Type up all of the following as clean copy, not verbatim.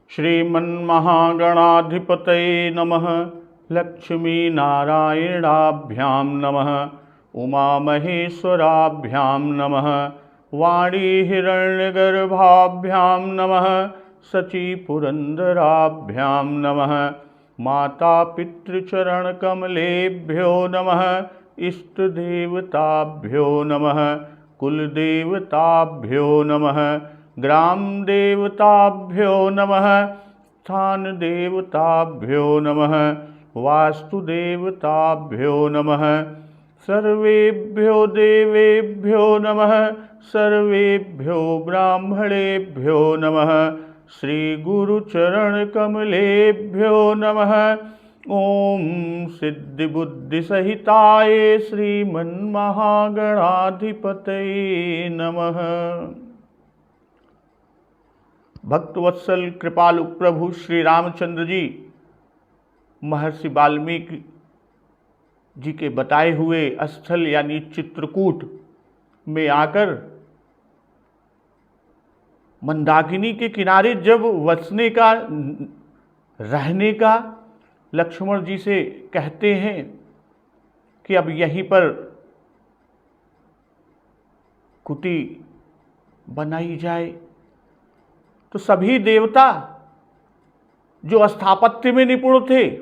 श्रीमन्महागणाधिपतये नमः। लक्ष्मीनारायणाभ्यां नमः। उमामहेश्वराभ्यां नमः। वाणीहिरण्यगर्भाभ्यां नमः। शचीपुरन्दराभ्यां नमः। मातापितृचरणकमलेभ्यो नमः। इष्टदेवताभ्यो नमः। कुलदेवताभ्यो नमः। ग्रामदेवताभ्यो नमः। स्थानदेवताभ्यो नमः। वास्तुदेवताभ्यो नमः। सर्वेभ्यो देवेभ्यो नमः। सर्वेभ्यो ब्राह्मणेभ्यो नमः। श्रीगुरुचरणकमलेभ्यो नमः। ओम सिद्धिबुद्धिसहिताय श्रीमन्महागणाधिपतये नमः। भक्तवत्सल कृपालु प्रभु श्री रामचंद्र जी महर्षि वाल्मीकि जी के बताए हुए स्थल यानी चित्रकूट में आकर मंदाकिनी के किनारे जब वसने का, रहने का लक्ष्मण जी से कहते हैं कि अब यहीं पर कुटी बनाई जाए, तो सभी देवता जो स्थापत्य में निपुण थे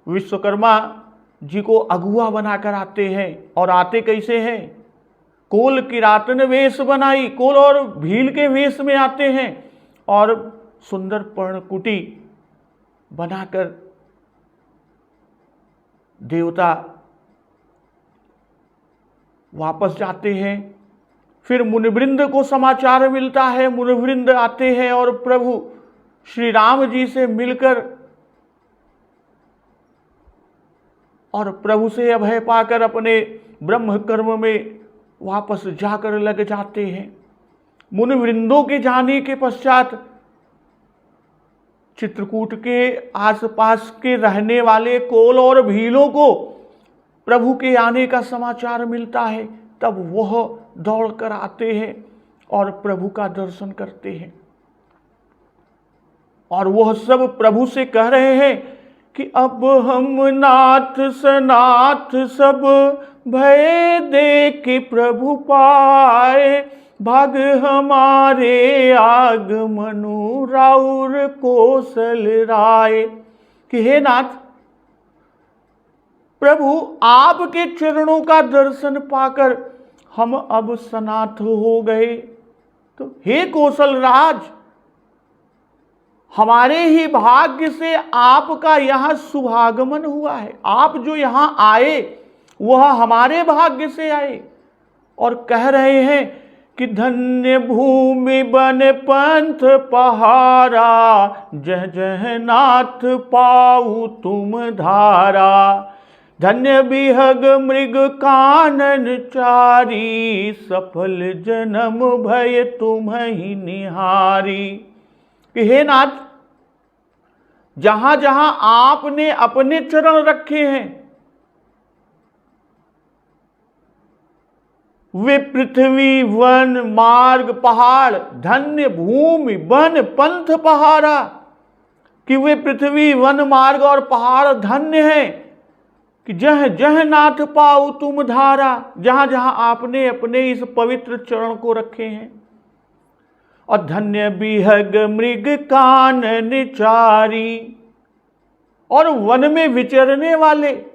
विश्वकर्मा जी को अगुआ बनाकर आते हैं। और आते कैसे हैं? कोल किरातन वेश बनाई, कोल और भील के वेश में आते हैं और सुंदर पर्णकुटी बनाकर देवता वापस जाते हैं। फिर मुनिवृंद को समाचार मिलता है, मुनिवृंद आते हैं और प्रभु श्री राम जी से मिलकर और प्रभु से अभय पाकर अपने ब्रह्म कर्म में वापस जाकर लग जाते हैं। मुनिवृंदों के जाने के पश्चात चित्रकूट के आसपास के रहने वाले कोल और भीलों को प्रभु के आने का समाचार मिलता है। तब वह दौड़कर आते हैं और प्रभु का दर्शन करते हैं। और वह सब प्रभु से कह रहे हैं कि अब हम नाथ सनाथ सब भय देख प्रभु पाए, भाग हमारे आगमनु राउर कोसल राय। कि हे नाथ, प्रभु आपके चरणों का दर्शन पाकर हम अब सनाथ हो गए। तो हे कौशल राज, हमारे ही भाग्य से आपका यहां शुभागमन हुआ है। आप जो यहां आए वह हमारे भाग्य से आए। और कह रहे हैं कि धन्य भूमि बन पंथ पहारा, जह जह नाथ पाऊ तुम धारा। धन्य बिहग मृग कानन चारी, सफल जन्म भय तुम्हि निहारी। कि हे नाथ, जहां जहां आपने अपने चरण रखे हैं वे पृथ्वी वन मार्ग पहाड़, धन्य भूमि वन पंथ पहाड़ा। कि वे पृथ्वी वन मार्ग और पहाड़ धन्य हैं कि जह जह नाथ पाऊ तुम धारा, जहां जहां आपने अपने इस पवित्र चरण को रखे हैं। और धन्य बिहग मृग कानन चारी, और वन में विचरने वाले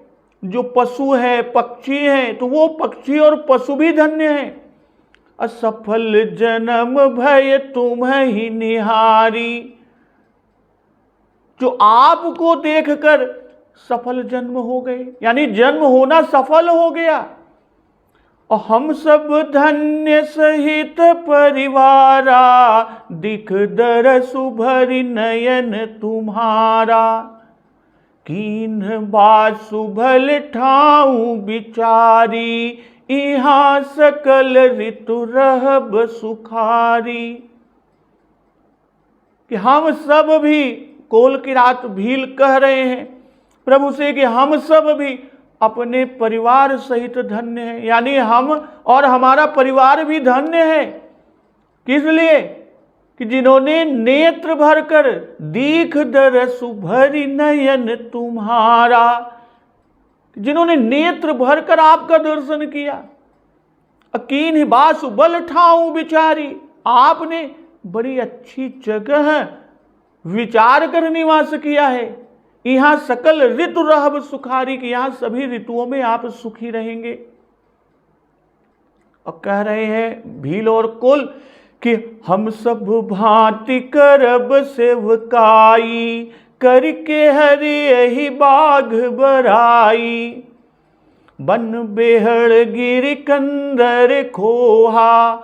जो पशु हैं, पक्षी हैं, तो वो पक्षी और पशु भी धन्य हैं। असफल जन्म भय तुम्हि निहारी, जो आपको देखकर सफल जन्म हो गए, यानी जन्म होना सफल हो गया। और हम सब धन्य सहित परिवारा, दिख दरसु भरि नयन तुम्हारा। कीन बासु भल ठाऊ बिचारी, इहाँ सकल ऋतु रहब सुखारी। कि हम सब भी, कोल की रात भील कह रहे हैं प्रभु से कि हम सब भी अपने परिवार सहित धन्य हैं, यानी हम और हमारा परिवार भी धन्य है। किस लिए? कि जिन्होंने नेत्र भरकर दीख दरसु भरी नयन तुम्हारा, जिन्होंने नेत्र भरकर आपका दर्शन किया। अकीन बासु बल ठाऊं विचारी, आपने बड़ी अच्छी जगह विचार कर निवास किया है। यहां सकल ऋतु रहब सुखारी, कि यहां सभी ऋतुओं में आप सुखी रहेंगे। और कह रहे हैं भील और कुल कि हम सब भांति करब सेवकाई, करके हरि यही बाघ बराई। बन बेहड़ गिर कंदर खोहा,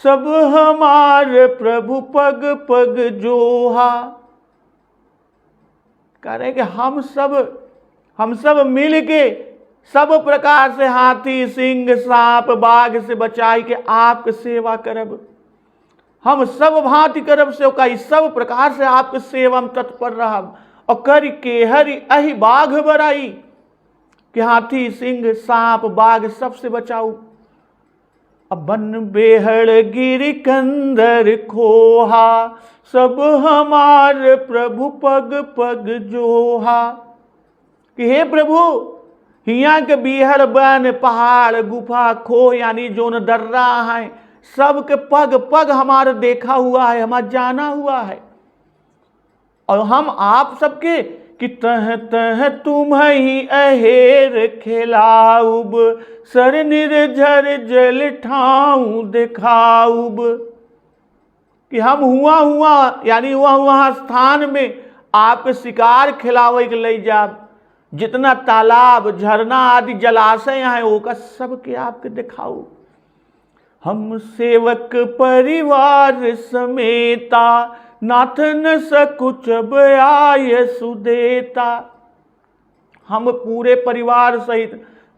सब हमार प्रभु पग पग जोहा। कह रहे कि हम सब मिल के सब प्रकार से हाथी सिंह सांप बाघ से बचाई के आपके सेवा करब। हम सब भांति करब सेवकाई, सब प्रकार से आपके सेवा में तत्पर रहब। और कर के हरि अहि बाघ बराई, कि हाथी सिंह सांप बाघ सबसे बचाऊ। अब बन बेहड़ गिर कंदर खोहा, सब हमार प्रभु पग पग जोहा। कि हे प्रभु, हिया के बिहड़ बन पहाड़ गुफा खो यानी जो न दर्रा है, सबके पग पग हमारा देखा हुआ है, हमारा जाना हुआ है। और हम आप सबके कि तह तह तुम ही अहेर खिलाऊब, सर निर्झर जल ठाऊं दिखाऊब। कि हम हुआ यानी वहाँ स्थान में आपके शिकार खिलावे के ले जाब। जितना तालाब झरना आदि जलाशय हैं ओका सबके आपके दिखाऊ। हम सेवक परिवार समेता, नाथ न सकुचब आय सुदेता। हम पूरे परिवार सहित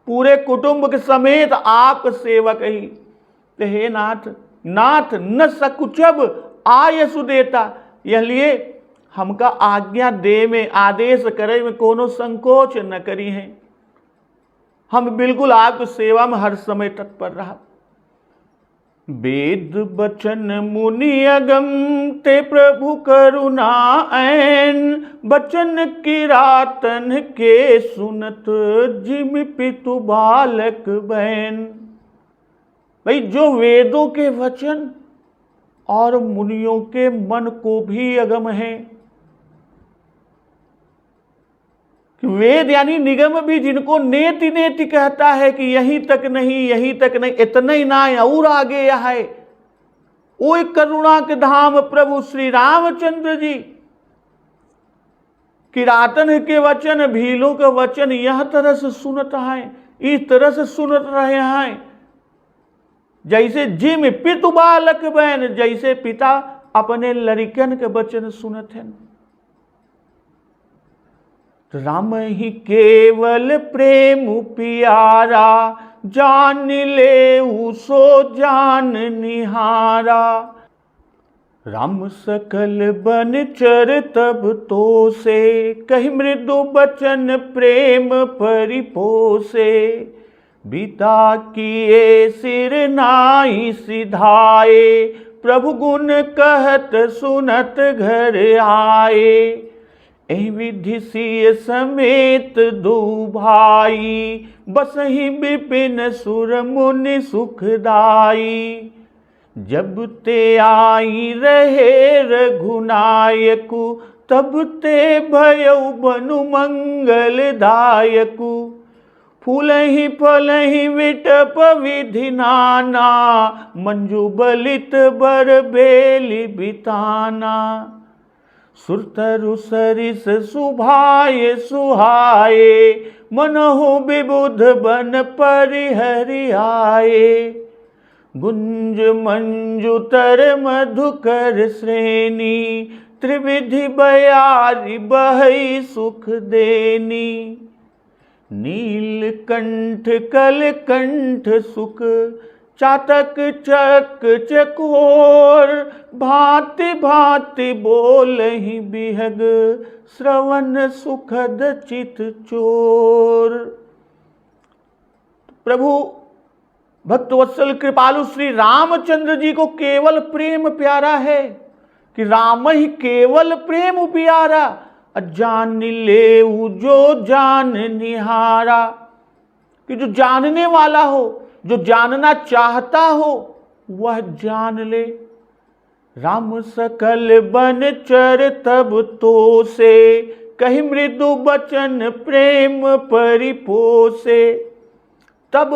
पूरे कुटुंब के समेत आप सेवक ही। तो हे नाथ, नाथ न सकुचब आय सुदेता, यह लिए हमका आज्ञा दे में आदेश करे में कोनो संकोच न करी है। हम बिल्कुल आपकी सेवा में हर समय तत्पर रहा। वेद बचन मुनि अगम ते प्रभु करुणा ऐन, बचन किरातन के सुनत जिम पितु बालक बहन। भाई जो वेदों के वचन और मुनियों के मन को भी अगम है, वेद यानी निगम भी जिनको नेति नेति कहता है कि यहीं तक नहीं, इतना ही ना और आगे यह है। ओ करुणा के धाम प्रभु श्री रामचंद्र जी, किरातन के वचन भीलों के वचन यह तरह से सुनत हैं, इस तरह से सुनत रहे हैं जैसे जिम पितु बालक बहन, जैसे पिता अपने लड़कन के वचन सुनत हैं। राम ही केवल प्रेम प्यारा, जान ले सो जान निहारा। राम सकल बन चर तब तो से, कही मृदु बचन प्रेम परिपोसे। बीता किए सिर नाई सिधाए, प्रभु गुण कहत सुनत घर आए। विधि सिय समेत दो भाई, बसहि विपिन सुर मुनि सुखदाई। जब ते आई रहे रघुनायकु, तब ते भयउ बनु मंगलदायकु। फूलहि फलहि विटप विधि नाना, मंजु बलित बर बेली बिताना। सुरतरु सरिस सुभाए सुहाए, मनहु विबुध बन परिहरि आए। गुंज मंजु तर मधुकर श्रेणी, त्रिविधि बयारी बहई सुख देनी। नीलकंठ कलकंठ सुख, चातक चक चकोर। भांति भांति बोलहि बिहग, श्रवण सुखद चित चोर। प्रभु भक्तवत्सल कृपालु श्री रामचंद्र जी को केवल प्रेम प्यारा है। कि राम ही केवल प्रेम प्यारा, जान ले जो जान निहारा। कि जो जानने वाला हो, जो जानना चाहता हो, वह जान ले। राम सकल बन चर तब तो से, कही मृदु बचन प्रेम परिपोसे। तब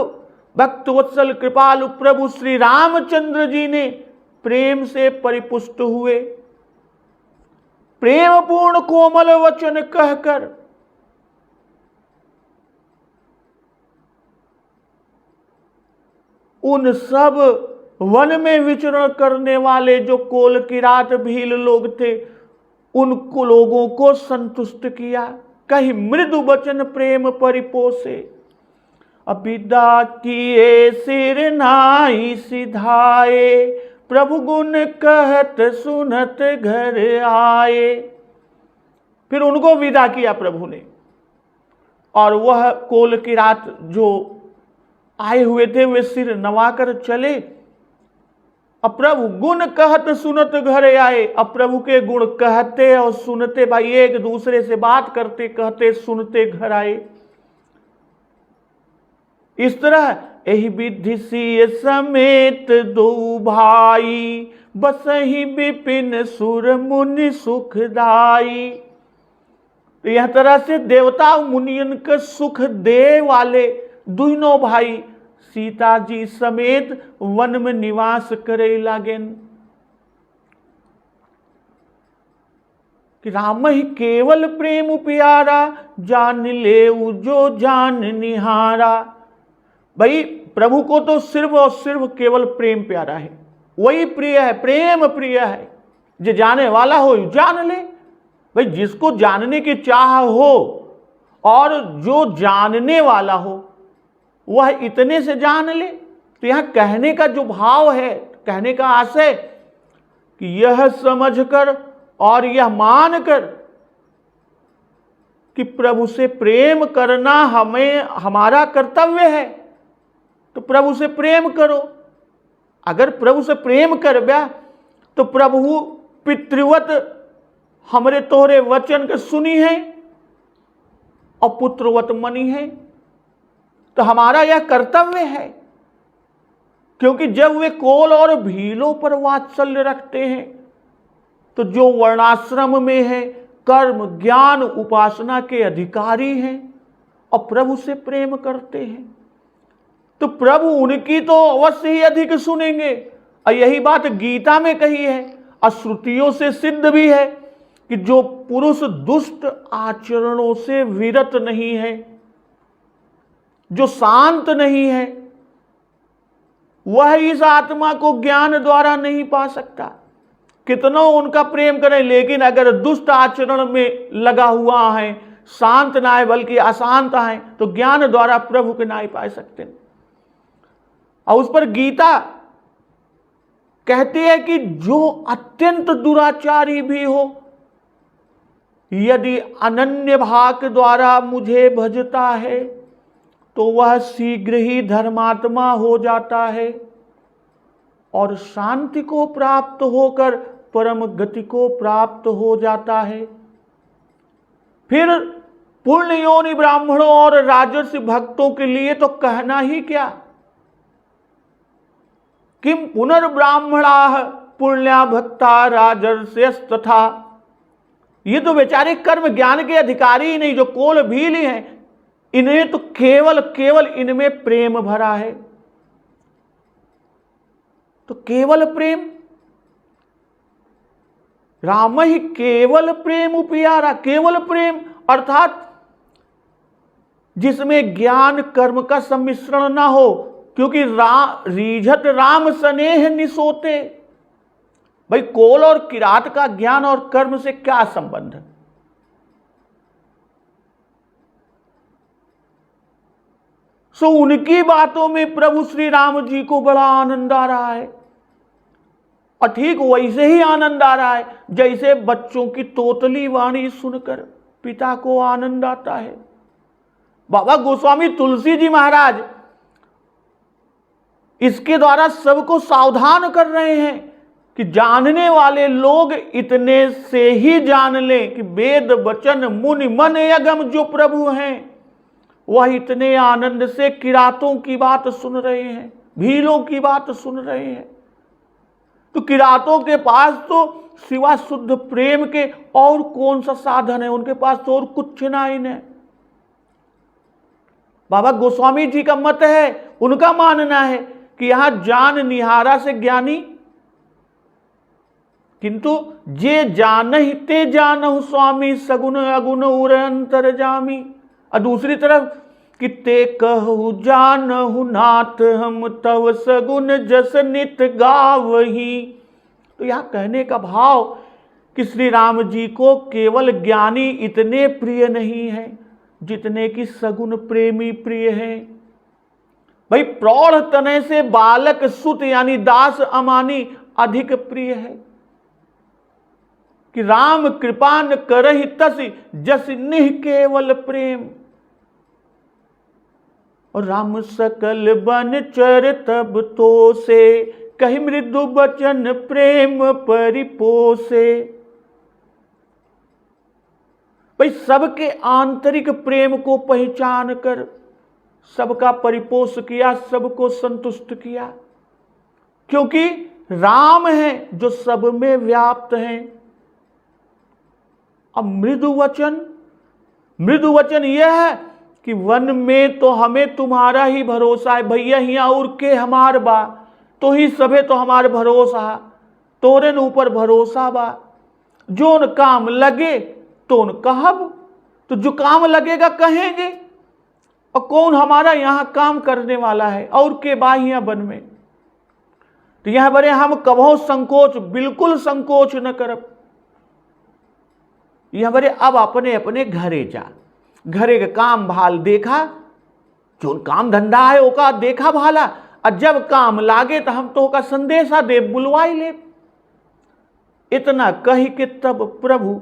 भक्त वत्सल कृपालु प्रभु श्री रामचंद्र जी ने प्रेम से परिपुष्ट हुए, प्रेम पूर्ण कोमल वचन कहकर उन सब वन में विचरण करने वाले जो कोल किरात भील लोग थे, उन लोगों को संतुष्ट किया। कहीं मृदु वचन प्रेम परिपोसे, अबिदा किए सिर नाई सिधाए, प्रभु गुण कहत सुनत घर आए। फिर उनको विदा किया प्रभु ने, और वह कोल किरात जो आए हुए थे वे सिर नवाकर चले। अब प्रभु गुण कहत सुनत घर आए। अब प्रभु के गुण कहते और सुनते, भाई एक दूसरे से बात करते कहते सुनते घर आए। इस तरह यही विधि सी समेत दो भाई, बसहि विपिन सुर मुनि सुखदाई। तो यह तरह से देवता मुनियन के सुख दे वाले दोनों भाई सीता जी समेत वन में निवास करे लागेन। कि राम ही केवल प्रेम प्यारा, जान ले जो जान निहारा। भाई प्रभु को तो सिर्फ और सिर्फ केवल प्रेम प्यारा है, वही प्रिय है, प्रेम प्रिय है। जो जाने वाला हो जान ले। भाई जिसको जानने की चाह हो और जो जानने वाला हो वह इतने से जान ले। तो यहां कहने का जो भाव है, कहने का आशय कि यह समझकर और यह मानकर कि प्रभु से प्रेम करना हमारा कर्तव्य है, तो प्रभु से प्रेम करो। अगर प्रभु से प्रेम करबा तो प्रभु पितृवत हमरे तोहरे वचन के सुनी है और पुत्रवत मनी है। तो हमारा यह कर्तव्य है, क्योंकि जब वे कोल और भीलों पर वात्सल्य रखते हैं तो जो वर्णाश्रम में है, कर्म ज्ञान उपासना के अधिकारी हैं और प्रभु से प्रेम करते हैं, तो प्रभु उनकी तो अवश्य ही अधिक सुनेंगे। और यही बात गीता में कही है और श्रुतियों से सिद्ध भी है कि जो पुरुष दुष्ट आचरणों से विरत नहीं है, जो शांत नहीं है, वह इस आत्मा को ज्ञान द्वारा नहीं पा सकता। कितनों उनका प्रेम करें, लेकिन अगर दुष्ट आचरण में लगा हुआ है, शांत ना है बल्कि अशांत है, तो ज्ञान द्वारा प्रभु के ना ही पा सकते। और उस पर गीता कहती है कि जो अत्यंत दुराचारी भी हो, यदि अनन्य भाग द्वारा मुझे भजता है तो वह शीघ्र ही धर्मात्मा हो जाता है और शांति को प्राप्त होकर परम गति को प्राप्त हो जाता है। फिर पुण्य योनि ब्राह्मणों और राजर्षि भक्तों के लिए तो कहना ही क्या, किम पुनर्ब्राह्मणा पुण्या भक्ता राजर्षयस्तथा। ये तो बेचारे कर्म ज्ञान के अधिकारी ही नहीं, जो कोल भीली हैं, इन्हें तो केवल इनमें प्रेम भरा है। तो केवल प्रेम, राम ही केवल प्रेम प्यारा। केवल प्रेम अर्थात जिसमें ज्ञान कर्म का सम्मिश्रण ना हो, क्योंकि रीझत राम स्नेह निसोते। भाई कोल और किरात का ज्ञान और कर्म से क्या संबंध है? सो उनकी बातों में प्रभु श्री राम जी को बड़ा आनंद आ रहा है, और ठीक वैसे ही आनंद आ रहा है जैसे बच्चों की तोतली वाणी सुनकर पिता को आनंद आता है। बाबा गोस्वामी तुलसी जी महाराज इसके द्वारा सबको सावधान कर रहे हैं कि जानने वाले लोग इतने से ही जान लें कि वेद वचन मुनि मन यगम जो प्रभु हैं वह इतने आनंद से किरातों की बात सुन रहे हैं, भीलों की बात सुन रहे हैं। तो किरातों के पास तो सिवा शुद्ध प्रेम के और कौन सा साधन है, उनके पास तो और कुछ नहीं है। बाबा गोस्वामी जी का मत है, उनका मानना है कि यहां जान निहारा से ज्ञानी, किंतु जे जानहि ते जानहु स्वामी सगुन अगुन उर अंतर जामी। और दूसरी तरफ कि ते कहु जानहु नाथ हम तव सगुन जस नित गावही। तो यहां कहने का भाव कि श्री राम जी को केवल ज्ञानी इतने प्रिय नहीं है जितने कि सगुन प्रेमी प्रिय हैं। भाई प्रौढ़ तनय से बालक सुत यानी दास अमानी अधिक प्रिय है कि राम कृपा न करहि तसि जस निह केवल प्रेम। और राम सकल बन चर तब तो से कही मृदु बचन प्रेम परिपोसे। भाई सबके आंतरिक प्रेम को पहचान कर सबका परिपोष किया, सबको संतुष्ट किया, क्योंकि राम है जो सब में व्याप्त हैं। अब मृदु वचन यह है कि वन में तो हमें तुम्हारा ही भरोसा है भैया, हिया उड़ के हमार बा तो ही सभे तो हमारे भरोसा, तोरे न ऊपर भरोसा बा, जोन काम लगे तो न कहब। तो जो काम लगेगा कहेंगे, और कौन हमारा यहां काम करने वाला है और के बाहिया बन में। तो यहां बड़े हम कभो संकोच, बिल्कुल संकोच न करब। यह बड़े अब अपने अपने घरे जा, घरे के काम भाल देखा, जो काम धंधा है ओका देखा भाला, और जब काम लागे तो हम तो का संदेशा दे बुलवाई ले। इतना कही कि तब प्रभु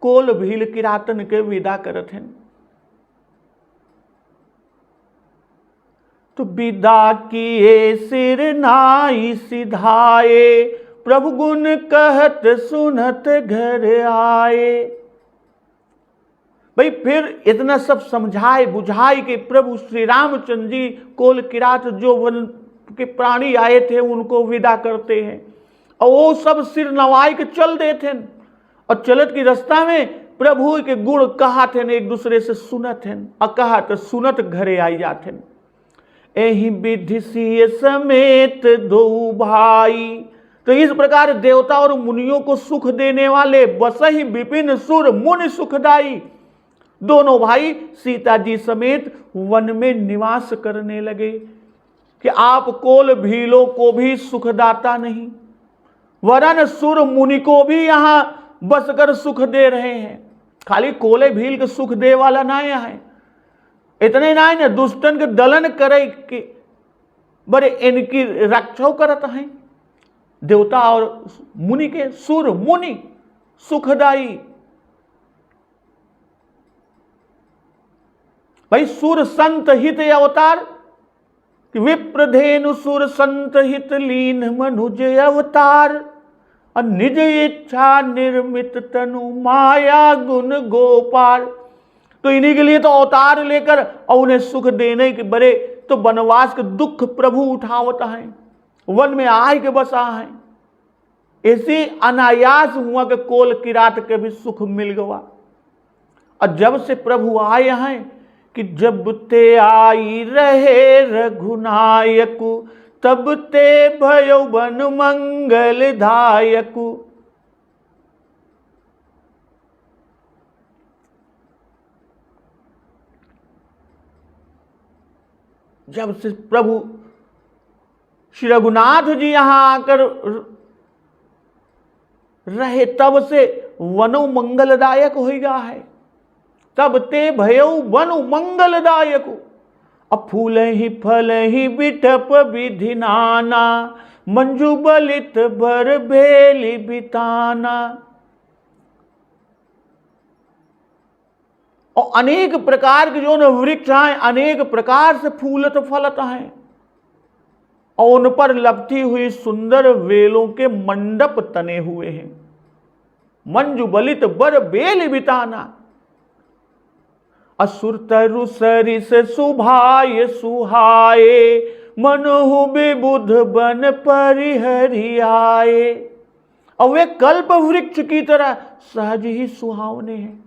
कोल भील किरातन के विदा करत हैं। तो विदा किए सिर नाई सिधाए, प्रभु गुण कहत सुनत घर आए। भाई फिर इतना सब समझाए बुझाए कि प्रभु श्री रामचंद्र जी कोल किरात जो वन के प्राणी आए थे उनको विदा करते हैं, और वो सब सिर नवाई के चल देते हैं। और चलत की रास्ता में प्रभु के गुण कहा थे, एक दूसरे से सुनत हैं, और कहा तो सुनत घरे आई जाते हैं। एहि विधि सिय समेत दो भाई। तो इस प्रकार देवता और मुनियों को सुख देने वाले बसहि विपिन सुर मुनि सुखदाई, दोनों भाई सीता जी समेत वन में निवास करने लगे। कि आप कोल भीलों को भी सुखदाता नहीं, वरन सुर मुनि को भी यहां बसकर सुख दे रहे हैं। खाली कोले भील के सुख दे वाला ना यहाँ है, इतने ना है, दुष्टन के दलन करे कि बड़े इनकी रक्षा करत हैं देवता और मुनि के। सुर मुनि सुखदाई। भाई सुर संत हित अवतार, विप्रधेनु सुर संत हित लीन मनुज अवतार, और निज इच्छा निर्मित तनु माया गुण गोपाल। तो इन्हीं के लिए तो अवतार लेकर और उन्हें सुख देने के बड़े तो वनवास के दुख प्रभु उठावता है, वन में आए के बसा है। ऐसे अनायास हुआ कि कोल किरात के भी सुख मिल गया। और जब से प्रभु आए हैं कि जब ते आई रहे रघुनायकु, तब ते भयो बन मंगलदायकु। जब से प्रभु श्री रघुनाथ जी यहां आकर रहे तब से वनो मंगलदायक हो गया है। तब ते भयो वनु मंगलदायक। अब फूल ही फल ही बिटप विधि नाना, मंजू बलित बर भेली बिताना। और अनेक प्रकार के जो न वृक्ष हैं, अनेक प्रकार से फूलत फलत हैं। और उन पर लपटी हुई सुंदर वेलों के मंडप तने हुए हैं। मंजू बलित बर बेल बिताना, असुर तरु सरिस सुभाय सुहाए, मनहु विबुध बन परिहरियाए। और वे कल्प वृक्ष की तरह सहज ही सुहावने हैं,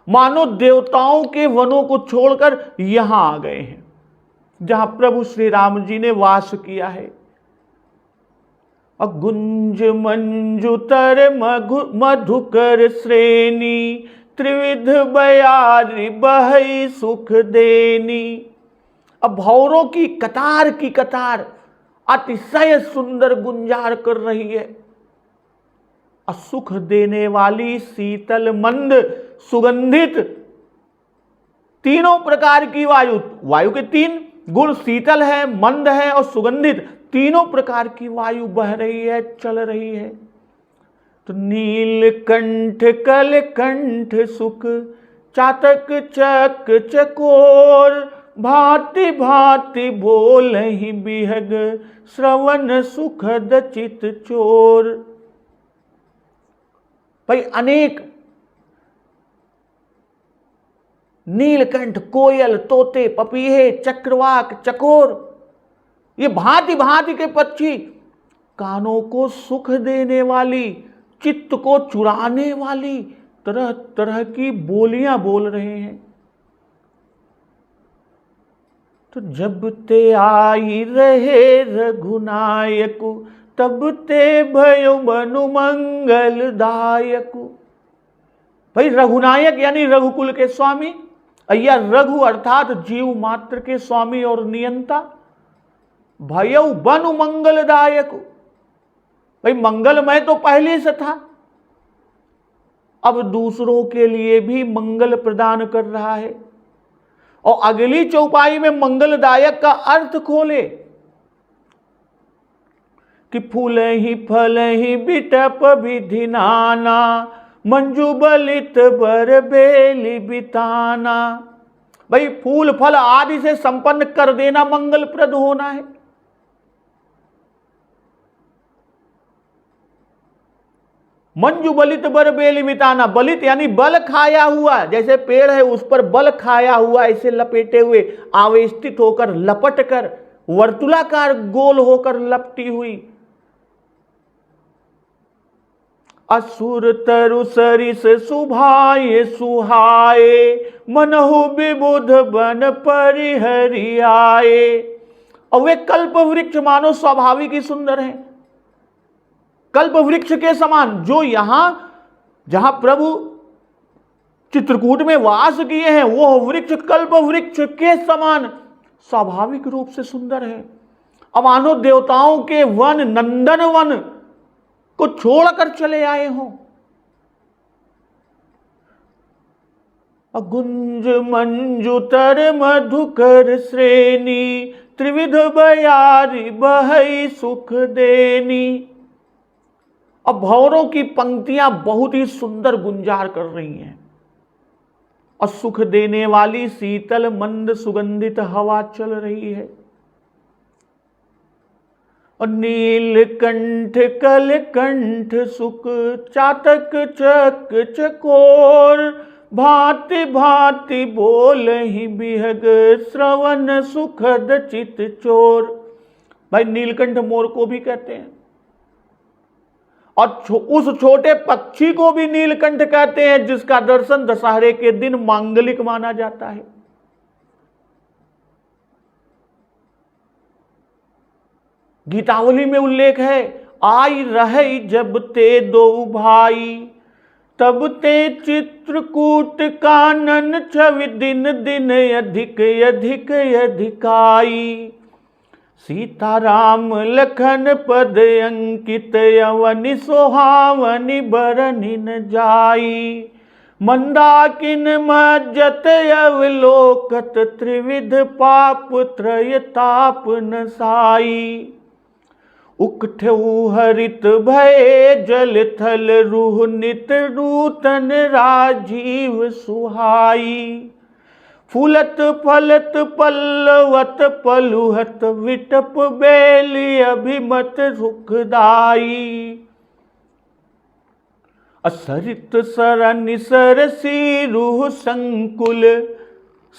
मानो देवताओं के वनों को छोड़कर यहां आ गए हैं जहां प्रभु श्री राम जी ने वास किया है। गुंज मंजुतर मधुकर श्रेणी, त्रिविध बयारी बहई सुख देनी। अब भौरों की कतार अतिशय सुंदर गुंजार कर रही है। सुख देने वाली शीतल मंद सुगंधित तीनों प्रकार की वायु के तीन गुण, शीतल है, मंद है और सुगंधित, तीनों प्रकार की वायु बह रही है, चल रही है। तो नीलकंठ कलकंठ सुख चातक चक चकोर, भांति भांति बोलहि बिहग श्रवण सुखद चित चोर। भाई अनेक नीलकंठ, कोयल, तोते, पपीहे, चक्रवाक, चकोर, ये भांति भांति के पक्षी कानों को सुख देने वाली, चित्त को चुराने वाली तरह तरह की बोलियां बोल रहे हैं। तो जब ते आई रहे रघुनायकु, तब ते भयो मनु मंगलदायकु। भाई रघुनायक यानी रघुकुल के स्वामी, या रघु अर्थात जीव मात्र के स्वामी और नियंता। भयो बनु मंगलदायक, भाई मंगलमय तो पहले से था, अब दूसरों के लिए भी मंगल प्रदान कर रहा है। और अगली चौपाई में मंगलदायक का अर्थ खोले कि फूल ही फल ही बिटप विधि नाना, मंजू बलित बर बेली बिताना। भाई फूल फल आदि से संपन्न कर देना मंगलप्रद होना है। मंजू बलित बर बेली बिताना, बलित यानी बल खाया हुआ, जैसे पेड़ है उस पर बल खाया हुआ, ऐसे लपेटे हुए, आवेष्टित होकर, लपट कर, वर्तुलाकार गोल होकर लपटी हुई। असुर तरु सरिस सुभाए सुहाए, मनहु विबुध बन परिहरियाए। और वे कल्प वृक्ष मानो स्वाभाविक ही सुंदर हैं, कल्प वृक्ष के समान, जो यहां जहां प्रभु चित्रकूट में वास किए हैं वो वृक्ष कल्प वृक्ष के समान स्वाभाविक रूप से सुंदर है। अब मानो देवताओं के वन, नंदन वन को छोड़कर चले आए हों। गुंज मंजुतर मधुकर श्रेणी, त्रिविध बयारी बहई सुख देनी। अब भौरों की पंक्तियां बहुत ही सुंदर गुंजार कर रही हैं और सुख देने वाली शीतल मंद सुगंधित हवा चल रही है। और नीलकंठ कलकंठ सुख चातक चक चकोर, भांति भांति बोलहि बिहग श्रवण सुखद चित चोर। भाई नीलकंठ मोर को भी कहते हैं और उस छोटे पक्षी को भी नीलकंठ कहते हैं जिसका दर्शन दशहरे के दिन मांगलिक माना जाता है। गीतावली में उल्लेख है, आई रहे जब ते दो भाई, तब ते चित्रकूट कानन छवि दिन दिन अधिक अधिक अधिकाई। सीता राम लखन पद अंकित, अवनि सोहावनि बरनि न जाई। मंदाकिन मज्जत अवलोकत, त्रिविध पाप त्रय ताप न साई। उकठऊ हरित भय जल थल, रूह नित नूतन राजीव सुहाई। फूलत फलत पल्लवत पलुहत विटप बेली अभिमत सुखदाई। असरित सरनि सरसी रूह संकुल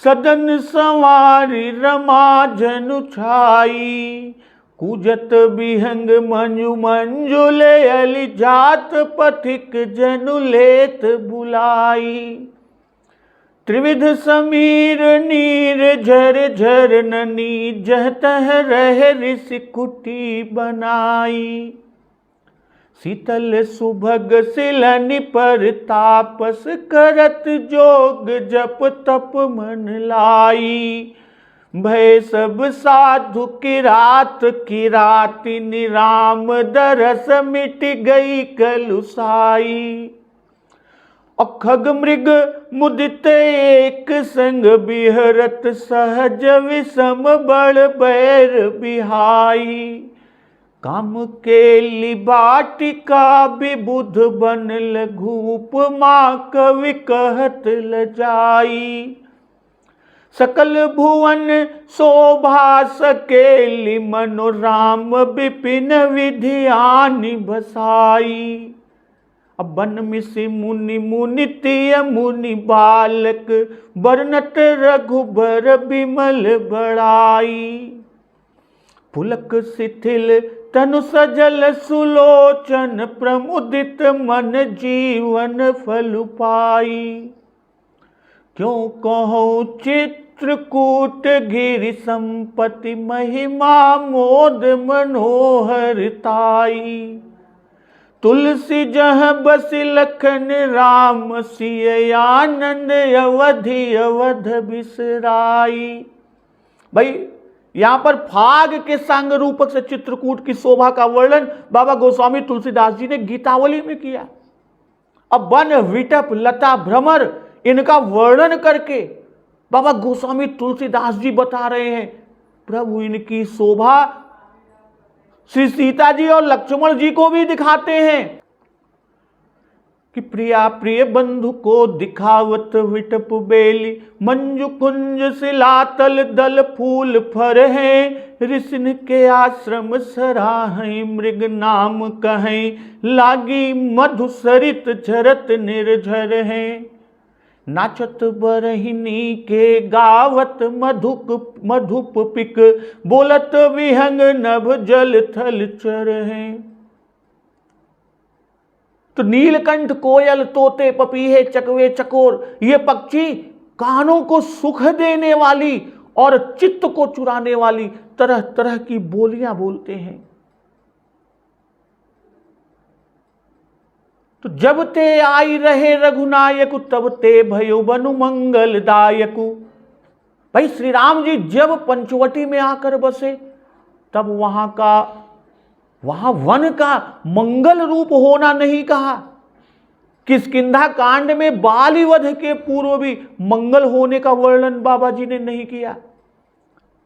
सदन संवारी रमा जनु छाई। कुजत बिहंग मंजु मंजुल अली जात पथिक जनु लेत बुलाई। त्रिविध समीर नीर झर झर ननी जह तह रह ऋषि कुटी बनाई। शीतल सुभग सिलनि पर तापस करत जोग जप तप मन लाई। भय सब साधु किराति निराम दरस मिट गई कलुसाई। अखग मृग मुदित एक संग बिहरत सहज विषम बड़ बैर बिहाई। काम के लिबाटिका विबुध बन लघूप माँ कवि कहत लजाई। सकल भुवन शोभा सकेली मनोराम विपिन विधियानि बसाई। बन मिसि मुनि मुनितिय मुनि बालक बरनत रघुबर बिमल बड़ाई। पुलक शिथिल तनु सजल सुलोचन प्रमुदित मन जीवन फल पाई। क्यों कहूँ चित्रकूट गिरि संपत्ति महिमा मोद मनोहरताई। तुलसी जह बसि लखन राम सिय आनंद अवधि अवध बिसराई। भाई यहां पर फाग के सांग रूपक से चित्रकूट की शोभा का वर्णन बाबा गोस्वामी तुलसीदास जी ने गीतावली में किया। अब वन विटप लता भ्रमर इनका वर्णन करके बाबा गोस्वामी तुलसीदास जी बता रहे हैं प्रभु इनकी शोभा श्री सीता जी और लक्ष्मण जी को भी दिखाते हैं कि प्रिया प्रिय बंधु को दिखावत विटप बेली। मंजू कुंज सिलातल दल फूल फर हैं। ऋषिन के आश्रम सराहें मृग नाम कहें। लागी मधु सरित झरत निर्झर हैं। नाचत बरहिनी के गावत मधुप पिक। बोलत विहंग नभ जल थल चर हैं। तो नीलकंठ कोयल तोते पपीहे चकवे चकोर ये पक्षी कानों को सुख देने वाली और चित्त को चुराने वाली तरह तरह की बोलियां बोलते हैं। तो जब ते आई रहे रघुनायक तब ते भयो बनु मंगलदायक। भाई श्री राम जी जब पंचवटी में आकर बसे तब वहां वन का मंगल रूप होना नहीं कहा। किष्किंधा कांड में बाली वध के पूर्व भी मंगल होने का वर्णन बाबा जी ने नहीं किया।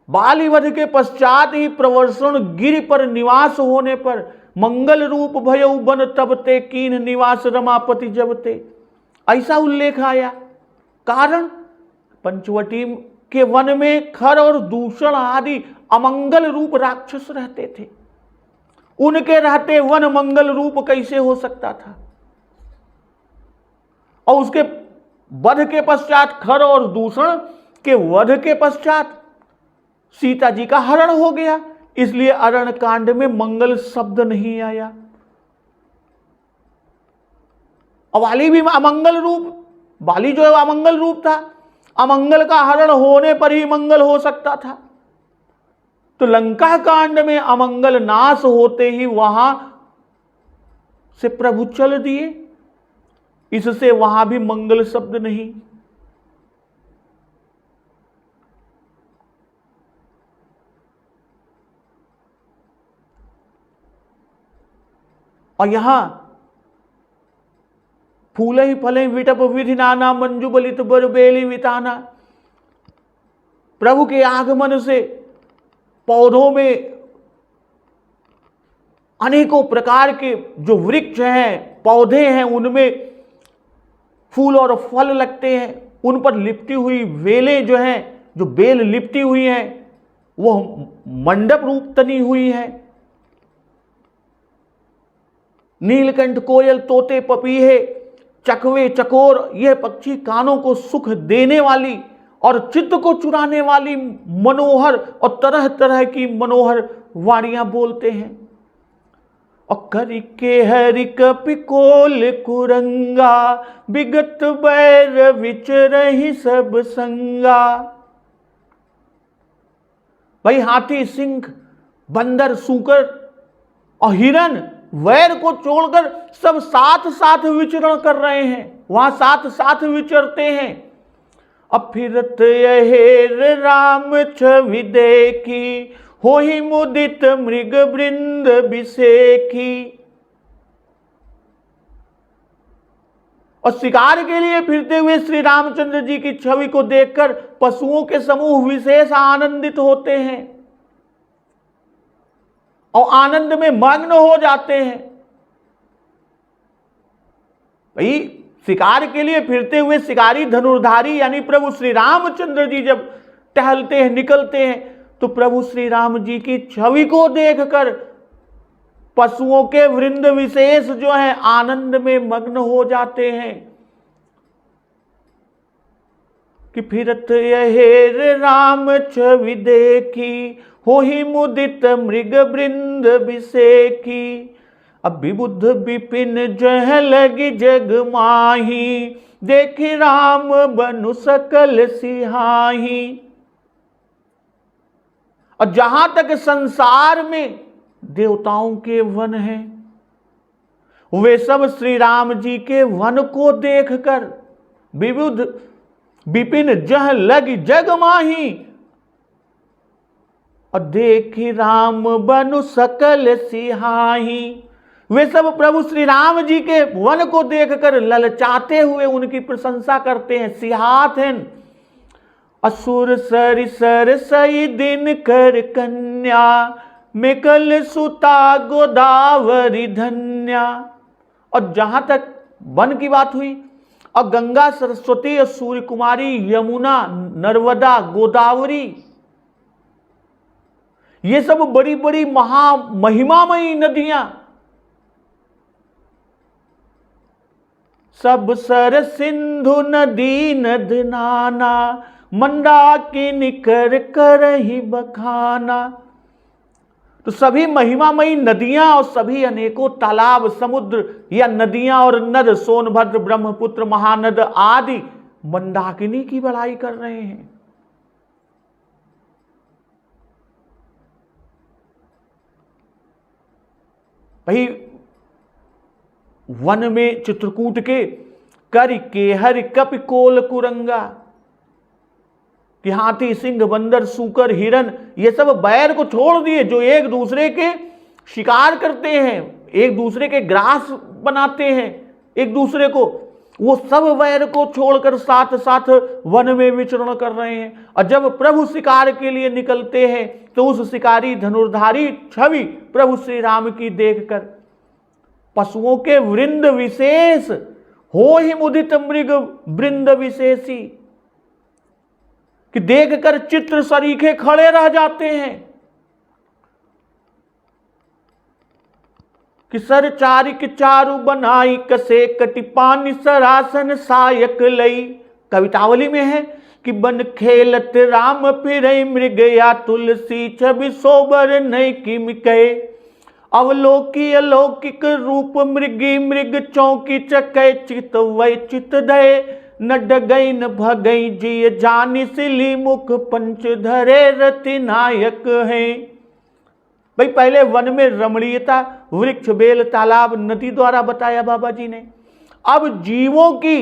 बाली वध के पश्चात ही प्रवर्षण गिरि पर निवास होने पर मंगल रूप भयउ बन तब ते कीन निवास रमापति जब ते ऐसा उल्लेख आया। कारण पंचवटी के वन में खर और दूषण आदि अमंगल रूप राक्षस रहते थे। उनके रहते वन मंगल रूप कैसे हो सकता था। और उसके वध के पश्चात खर और दूषण के वध के पश्चात सीता जी का हरण हो गया। इसलिए अरण्य कांड में मंगल शब्द नहीं आया। वाली भी अमंगल रूप, बाली जो है अमंगल रूप था। अमंगल का हरण होने पर ही मंगल हो सकता था। तो लंका कांड में अमंगल नाश होते ही वहां से प्रभु चल दिए। इससे वहां भी मंगल शब्द नहीं। और यहां फूले ही फले विटप विधि नाना मंजू बलित बर बेली विताना। प्रभु के आगमन से पौधों में अनेकों प्रकार के जो वृक्ष हैं, पौधे हैं, उनमें फूल और फल लगते हैं। उन पर लिपटी हुई वेलें जो हैं, जो बेल लिपटी हुई हैं, वो मंडप रूप तनी हुई है। नीलकंठ, कोयल, तोते, पपीहे, चकवे, चकोर, यह पक्षी कानों को सुख देने वाली और चित्त को चुराने वाली मनोहर और तरह तरह की मनोहर वाणियां बोलते हैं। और करिके हरि कपिकोल कुरंगा, विगत बैर विचरहि सब संगा। भाई हाथी, सिंह, बंदर, सूकर और हिरन वैर को छोड़कर सब साथ साथ विचरण कर रहे हैं, वहां साथ साथ विचरते हैं। अब फिरत अहेर राम छवि देखी, होहि मुदित मृग वृंद बिसेखी। और शिकार के लिए फिरते हुए श्री रामचंद्र जी की छवि को देखकर पशुओं के समूह विशेष आनंदित होते हैं और आनंद में मग्न हो जाते हैं। भाई शिकार के लिए फिरते हुए शिकारी धनुर्धारी यानी प्रभु श्री रामचंद्र जी जब टहलते हैं, निकलते हैं, तो प्रभु श्री राम जी की छवि को देखकर पशुओं के वृंद विशेष जो है आनंद में मग्न हो जाते हैं कि फिरत अहेर राम छवि देखी, होहि मुदित मृग वृंद बिसेखी। अब विबुद्ध विपिन जह लगी जग माही, देखी राम बनु सकल सिहाही। और जहां तक संसार में देवताओं के वन हैं, वे सब श्री राम जी के वन को देखकर विबुद्ध विपिन जह लगी जग माही, और देखी राम बनु सकल सिहाही। वे सब प्रभु श्री राम जी के वन को देखकर ललचाते हुए उनकी प्रशंसा करते हैं। सिहात हैं असुर सर सर सई दिन कर कन्या, मिकल सुता गोदावरी धन्या। और जहां तक वन की बात हुई, और गंगा, सरस्वती, सूर्य कुमारी, यमुना, नर्मदा, गोदावरी, ये सब बड़ी बड़ी महिमामयी नदियां, सब सर सिंधु नदी नद नाना, मंदाकिनी कर करहि बखाना। तो सभी महिमामयी नदियां और सभी अनेकों तालाब, समुद्र या नदियां और नद, सोनभद्र, ब्रह्मपुत्र, महानद आदि मंदाकिनी की बड़ाई कर रहे हैं। भाई वन में चित्रकूट के करि के हरि कपि कोल कुरंगा, कि हाथी, सिंह, बंदर, सूकर, हिरन, ये सब बैर को छोड़ दिए, जो एक दूसरे के शिकार करते हैं, एक दूसरे के ग्रास बनाते हैं एक दूसरे को, वो सब वैर को छोड़कर साथ साथ वन में विचरण कर रहे हैं। और जब प्रभु शिकार के लिए निकलते हैं तो उस शिकारी धनुर्धारी छवि प्रभु श्री राम की देखकर पशुओं के वृंद विशेष, हो ही मुदित मृग वृंद विशेषी, कि देखकर चित्र सरीखे खड़े रह जाते हैं कि सर चारिक चारु बनाई, कसे कटिपानी सरासन सायक लई। कवितावली में है कि बन खेलत राम फिरई मृग या तुलसी, छवि सोबर नई किम कहे, अवलोकी अलौकिक रूप मृगी मृग चौकी चकै, चित वै चित दय न डगई न भगई, जिय जानी सिली मुख पंच धरे रति नायक हैं। भाई पहले वन में रमणीयता, वृक्ष, बेल, तालाब, नदी द्वारा बताया बाबा जी ने। अब जीवों की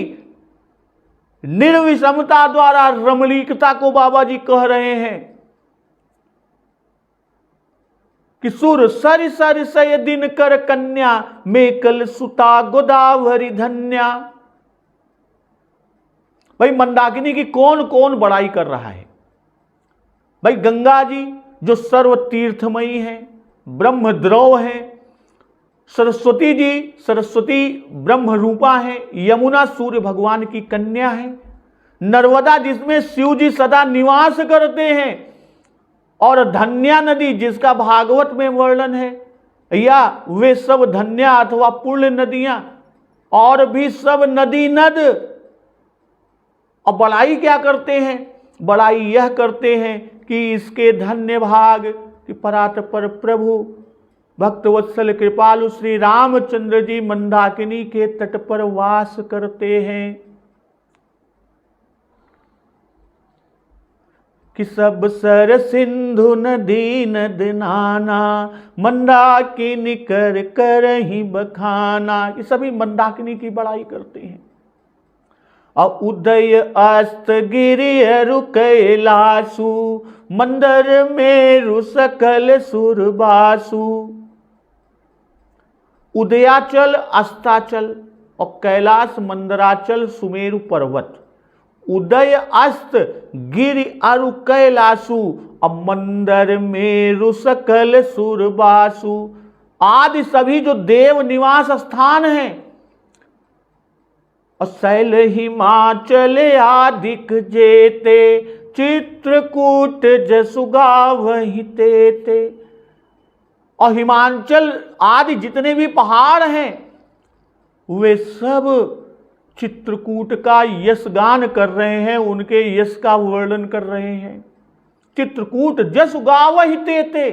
निर्विषमता द्वारा रमणीकता को बाबा जी कह रहे हैं कि सुर सरि सरि सय दिन कर कन्या, मेकल सुता गोदावरी धन्या। भाई मंदाकिनी की कौन कौन बड़ाई कर रहा है। भाई गंगा जी जो सर्व तीर्थमयी है, ब्रह्मद्रव है, सरस्वती जी, सरस्वती ब्रह्म रूपा है, यमुना सूर्य भगवान की कन्या है, नर्मदा जिसमें शिव जी सदा निवास करते हैं, और धन्या नदी जिसका भागवत में वर्णन है, या वे सब धन्या अथवा पुण्य नदियां और भी सब नदी नद। और बड़ाई क्या करते हैं? बड़ाई यह करते हैं कि इसके धन्य भाग कि परात्पर प्रभु भक्तवत्सल कृपालु श्री रामचंद्र जी मंदाकिनी के तट पर वास करते हैं, कि सब सर सिंधु नदी नद नाना मंदाकिनी कर कर ही बखाना। ये सभी मंदाकिनी की बड़ाई करते हैं। और उदय अस्त गिरि अरु कैलासु मंदर मेरु सकल सुरबासु। उदयाचल, अस्ताचल और कैलाश, मंदराचल, सुमेरु पर्वत, उदय अस्त गिरि अरु कैलासु और मंदर मेरु सकल सुरबासु आदि सभी जो देव निवास स्थान हैं, और शैल हिमाचल आदिक जेते चित्रकूट जसुगा वही तेते। और हिमाचल आदि जितने भी पहाड़ हैं वे सब चित्रकूट का यश गान कर रहे हैं, उनके यश का वर्णन कर रहे हैं। चित्रकूट जस गावहि तेते।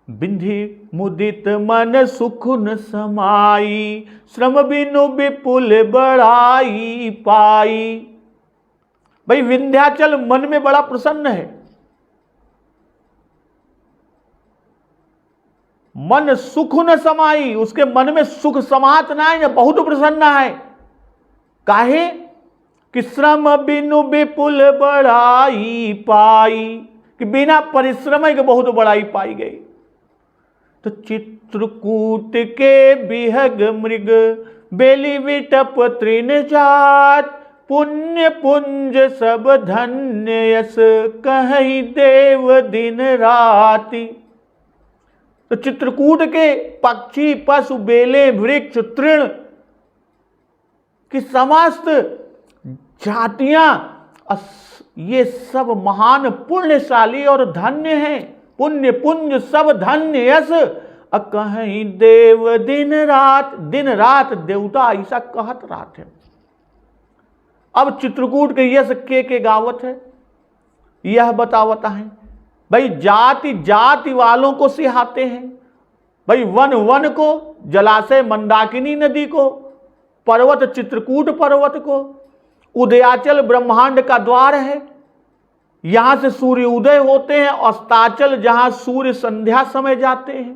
बिंधी मुदित मन सुख न समाई श्रम बिनु विपुल बड़ाई पाई। भाई विंध्याचल मन में बड़ा प्रसन्न है, मन सुख न समाई, उसके मन में सुख समात ना है, बहुत प्रसन्न है। काहे कि श्रम बिनु विपुल बड़ाई पाई, कि बिना परिश्रम के बहुत बड़ाई पाई गई। तो चित्रकूट के बिहग मृग बेली विटप तृण जात पुण्य पुंज सब धन्य यस कहीं देव दिन राति। तो चित्रकूट के पक्षी पशु बेले वृक्ष तृण की समस्त जातियां ये सब महान पुण्यशाली और धन्य हैं। पुण्य पुंज सब धन्य यस कहीं देव दिन रात देवता ऐसा कहत रात है। अब चित्रकूट के यश के गावत है, यह बतावता है। भाई जाति जाति वालों को सिहाते हैं। भाई वन वन को, जलाशय मंदाकिनी नदी को, पर्वत चित्रकूट पर्वत को, उदयाचल ब्रह्मांड का द्वार है, यहां से सूर्य उदय होते हैं, अस्ताचल जहां सूर्य संध्या समय जाते हैं।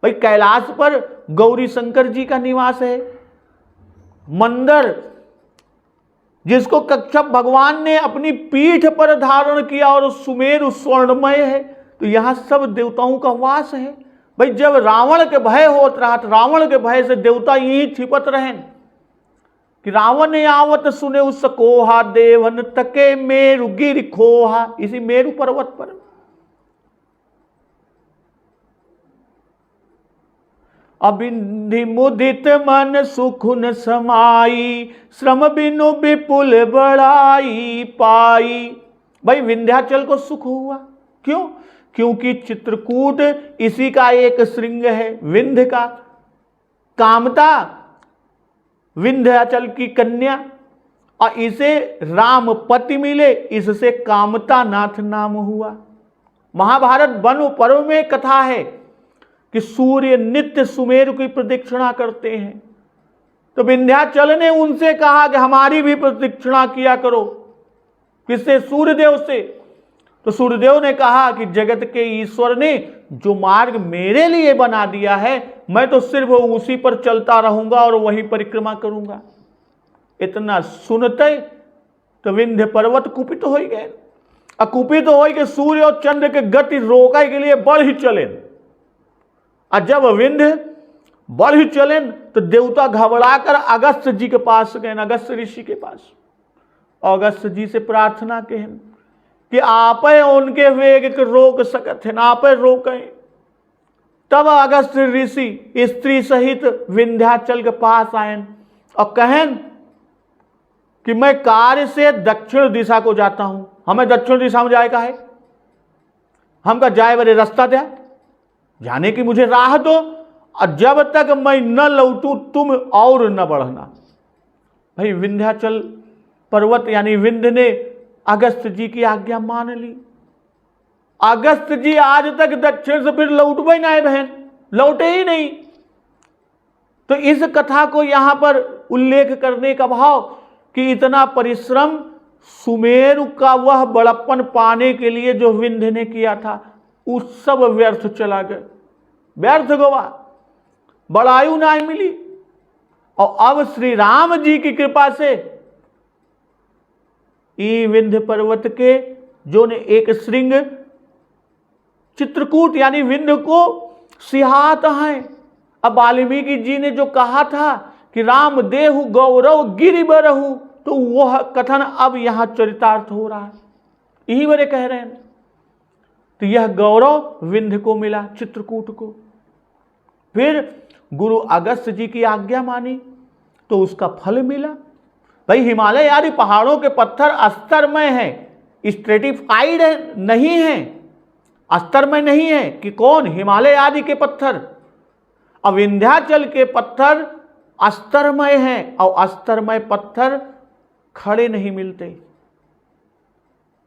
भाई कैलाश पर गौरी शंकर जी का निवास है। मंदर जिसको कच्छप भगवान ने अपनी पीठ पर धारण किया और सुमेरु स्वर्णमय है, तो यहां सब देवताओं का वास है। भाई जब रावण के भय होत रहा, तो रावण के भय से देवता यहीं छिपत रहे कि रावण आवत सुने उस कोहा देवन तके मेरु गिर खोहा, इसी मेरु पर्वत पर। अबिंधि मुदित मन सुख न समाई श्रम बिनु विपुल बड़ाई पाई। भाई विंध्याचल को सुख हुआ, क्यों? क्योंकि चित्रकूट इसी का एक श्रृंग है, विंध्य का। कामता विंध्याचल की कन्या, और इसे राम पति मिले, इससे कामता नाथ नाम हुआ। महाभारत वन पर्व में कथा है कि सूर्य नित्य सुमेरु की प्रदक्षिणा करते हैं। तो विंध्याचल ने उनसे कहा कि हमारी भी प्रदक्षिणा किया करो। किससे? सूर्यदेव से। तो सूर्यदेव ने कहा कि जगत के ईश्वर ने जो मार्ग मेरे लिए बना दिया है, मैं तो सिर्फ उसी पर चलता रहूंगा और वही परिक्रमा करूंगा। इतना सुनते तो विंध्य पर्वत कुपित हो गए। अकुपित हो कि सूर्य और चंद्र के गति रोकने के लिए बढ़ ही चले। और जब विंध्य बढ़ ही चले तो देवता घबराकर अगस्त जी के पास गए, अगस्त ऋषि के पास। अगस्त जी से प्रार्थना के कि आप उनके वेग के रोक सकते हैं, आप रोकें। तब अगस्त ऋषि स्त्री सहित विंध्याचल के पास आयन और कहन कि मैं कार्य से दक्षिण दिशा को जाता हूं, हमें दक्षिण दिशा में जाए का है, हमका जाए बड़े रास्ता दे, जाने की मुझे राह दो, और जब तक मैं न लौटूं तुम और न बढ़ना। भाई विंध्याचल पर्वत यानी विंध्य ने अगस्त जी की आज्ञा मान ली। अगस्त जी आज तक दक्षिण से फिर लौटबे ना है बहन, लौटे ही नहीं। तो इस कथा को यहां पर उल्लेख करने का भाव कि इतना परिश्रम सुमेरु का वह बड़प्पन पाने के लिए जो विंध्य ने किया था, उस सब व्यर्थ चला गया, व्यर्थ गवा, बड़ायु ना मिली। और अब श्री राम जी की कृपा से ई विंध्य पर्वत के जो ने एक श्रृंग चित्रकूट यानी विंध्य को सिहात हैं। अब वाल्मीकि जी ने जो कहा था कि राम देहु गौरव गिरि बरहु, तो वह कथन अब यहां चरितार्थ हो रहा है, यही बड़े कह रहे हैं। तो यह गौरव विंध्य को मिला, चित्रकूट को। फिर गुरु अगस्त जी की आज्ञा मानी तो उसका फल मिला। भाई हिमालय आदि पहाड़ों के पत्थर अस्तरमय हैं, स्ट्रेटिफाइड नहीं है, अस्तरमय नहीं है कि कौन, हिमालय आदि के पत्थर। अब विंध्याचल के पत्थर अस्तरमय हैं, और अस्तरमय पत्थर खड़े नहीं मिलते,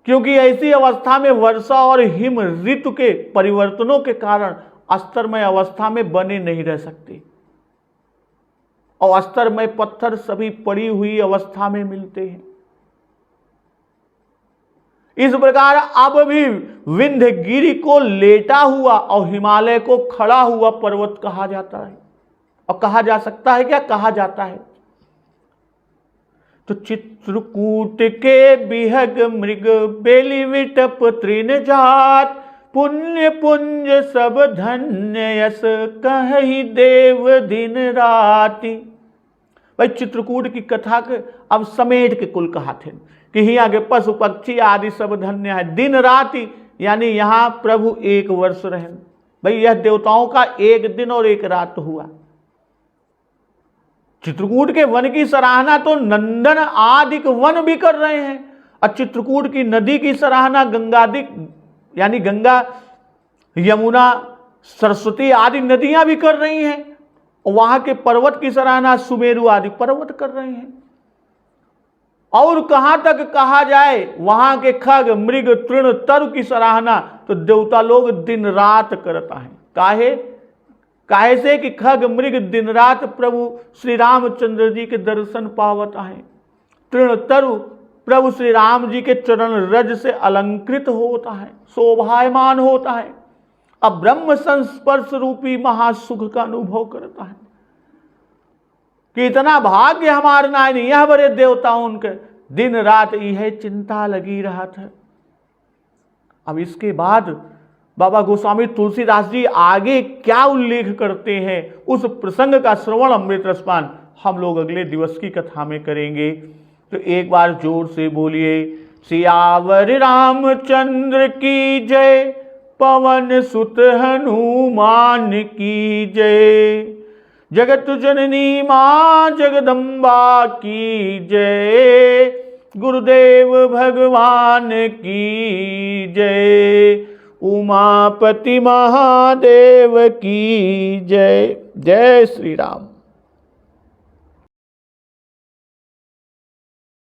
क्योंकि ऐसी अवस्था में वर्षा और हिम ऋतु के परिवर्तनों के कारण अस्तरमय अवस्था में बने नहीं रह सकते, और अस्तरमय पत्थर सभी पड़ी हुई अवस्था में मिलते हैं। इस प्रकार अब भी विंध्यगिरि को लेटा हुआ और हिमालय को खड़ा हुआ पर्वत कहा जाता है। और कहा जा सकता है क्या, कहा जाता है। तो चित्रकूट के बिहग मृग बेली विटप तृण जात, पुण्य पुंज सब धन्य यस कहि देव दिन राति। भाई चित्रकूट की कथा के अब समेट के कुल कहा थे कि यहाँ के पशु पक्षी आदि सब धन्य है। दिन राति यानी यहाँ प्रभु एक वर्ष रहे। भाई यह देवताओं का एक दिन और एक रात हुआ। चित्रकूट के वन की सराहना तो नंदन आदि वन भी कर रहे हैं, और चित्रकूट की नदी की सराहना गंगादिक यानी गंगा, यमुना, सरस्वती आदि नदियां भी कर रही हैं, और वहां के पर्वत की सराहना सुमेरु आदि पर्वत कर रहे हैं। और कहां तक कहा जाए, वहां के खग मृग तृण तरु की सराहना तो देवता लोग दिन रात करता है। काहे से कि खग मृग दिन रात प्रभु श्री रामचंद्र जी के दर्शन पावता है। तृण तरु प्रभु श्री राम जी के चरण रज से अलंकृत होता है, शोभायमान होता है, अब ब्रह्म संस्पर्श रूपी महासुख का अनुभव करता है कि इतना भाग्य हमारे नाय नहीं, यह बड़े देवताओं उनके दिन रात यह चिंता लगी रहा था। अब इसके बाद बाबा गोस्वामी तुलसीदास जी आगे क्या उल्लेख करते हैं, उस प्रसंग का श्रवण अमृत रसपान हम लोग अगले दिवस की कथा में करेंगे। तो एक बार जोर से बोलिए, सियावर रामचंद्र की जय, पवन सुत हनुमान की जय, जगत जननी मां जगदम्बा की जय, गुरुदेव भगवान की जय, उमापति महादेव की जय। जय श्री राम।